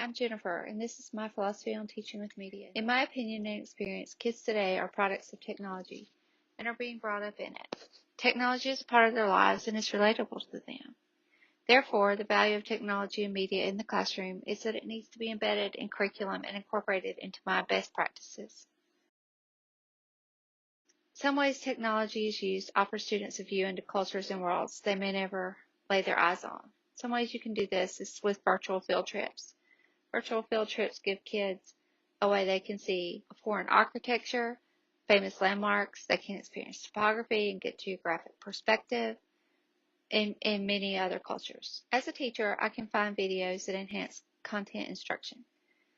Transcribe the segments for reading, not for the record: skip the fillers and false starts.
I'm Jennifer, and this is my philosophy on teaching with media. In my opinion and experience, kids today are products of technology and are being brought up in it. Technology is a part of their lives and is relatable to them. Therefore, the value of technology and media in the classroom is that it needs to be embedded in curriculum and incorporated into my best practices. Some ways technology is used offer students a view into cultures and worlds they may never lay their eyes on. Some ways you can do this is with virtual field trips. Virtual field trips give kids a way they can see foreign architecture, famous landmarks, they can experience topography and get geographic perspective in many other cultures. As a teacher, I can find videos that enhance content instruction.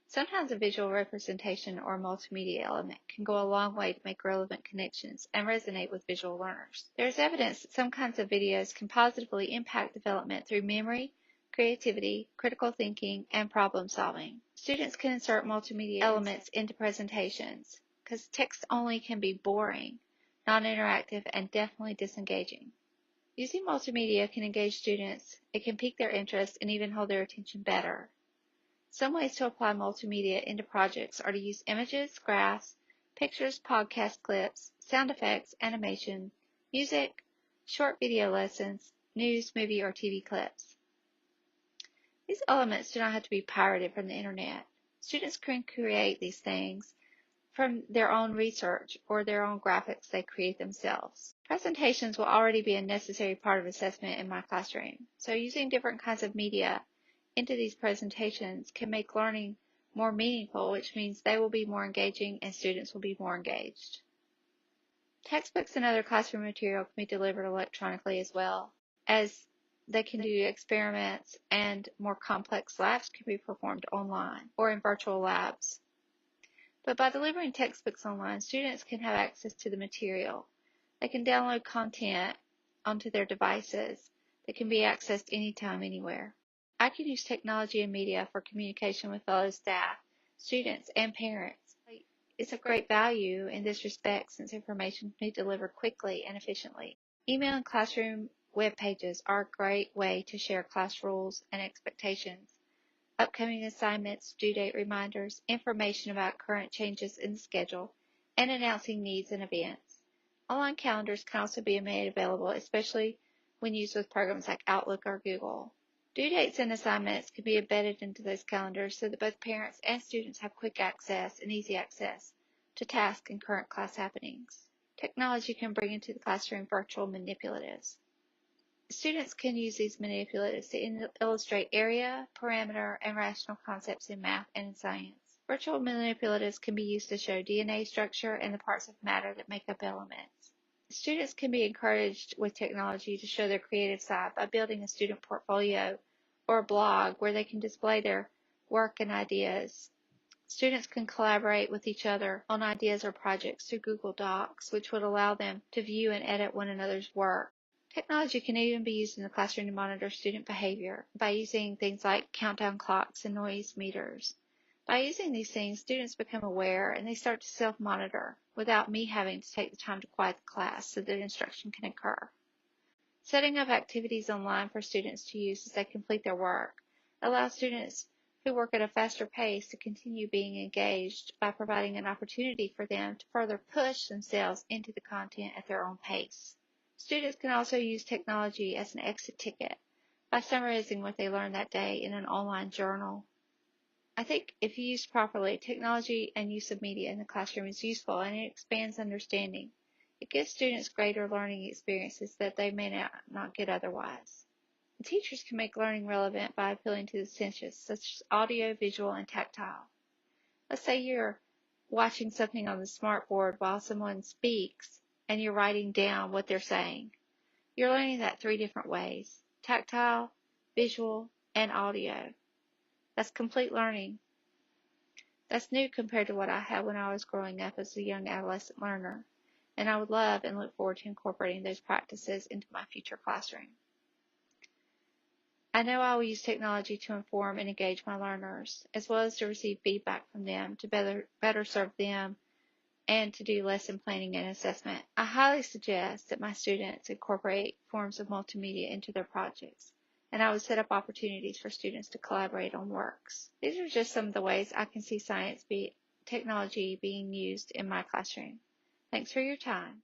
Sometimes a visual representation or multimedia element can go a long way to make relevant connections and resonate with visual learners. There is evidence that some kinds of videos can positively impact development through memory, creativity, critical thinking, and problem solving. Students can insert multimedia elements into presentations because text only can be boring, non-interactive, and definitely disengaging. Using multimedia can engage students, it can pique their interest, and even hold their attention better. Some ways to apply multimedia into projects are to use images, graphs, pictures, podcast clips, sound effects, animation, music, short video lessons, news, movie, or TV clips. These elements do not have to be pirated from the internet. Students can create these things from their own research or their own graphics they create themselves. Presentations will already be a necessary part of assessment in my classroom, so using different kinds of media into these presentations can make learning more meaningful, which means they will be more engaging and students will be more engaged. Textbooks and other classroom material can be delivered electronically as well, as they can do experiments and more complex labs can be performed online or in virtual labs. But by delivering textbooks online, students can have access to the material. They can download content onto their devices that can be accessed anytime, anywhere. I can use technology and media for communication with fellow staff, students, and parents. It's of great value in this respect since information can be delivered quickly and efficiently. Email and classroom web pages are a great way to share class rules and expectations, upcoming assignments, due date reminders, information about current changes in the schedule, and announcing needs and events. Online calendars can also be made available, especially when used with programs like Outlook or Google. Due dates and assignments can be embedded into those calendars so that both parents and students have quick access and easy access to tasks and current class happenings. Technology can bring into the classroom virtual manipulatives. Students can use these manipulatives to illustrate area, parameter, and rational concepts in math and in science. Virtual manipulatives can be used to show DNA structure and the parts of matter that make up elements. Students can be encouraged with technology to show their creative side by building a student portfolio or a blog where they can display their work and ideas. Students can collaborate with each other on ideas or projects through Google Docs, which would allow them to view and edit one another's work. Technology can even be used in the classroom to monitor student behavior by using things like countdown clocks and noise meters. By using these things, students become aware and they start to self-monitor without me having to take the time to quiet the class so that instruction can occur. Setting up activities online for students to use as they complete their work allows students who work at a faster pace to continue being engaged by providing an opportunity for them to further push themselves into the content at their own pace. Students can also use technology as an exit ticket by summarizing what they learned that day in an online journal. I think if used properly, technology and use of media in the classroom is useful and it expands understanding. It gives students greater learning experiences that they may not get otherwise. And teachers can make learning relevant by appealing to the senses, such as audio, visual, and tactile. Let's say you're watching something on the smartboard while someone speaks and you're writing down what they're saying. You're learning that 3 different ways: tactile, visual, and audio. That's complete learning. That's new compared to what I had when I was growing up as a young adolescent learner, and I would love and look forward to incorporating those practices into my future classroom. I know I will use technology to inform and engage my learners, as well as to receive feedback from them to better serve them and to do lesson planning and assessment. I highly suggest that my students incorporate forms of multimedia into their projects. and I would set up opportunities for students to collaborate on works. These are just some of the ways I can see technology being used in my classroom. Thanks for your time.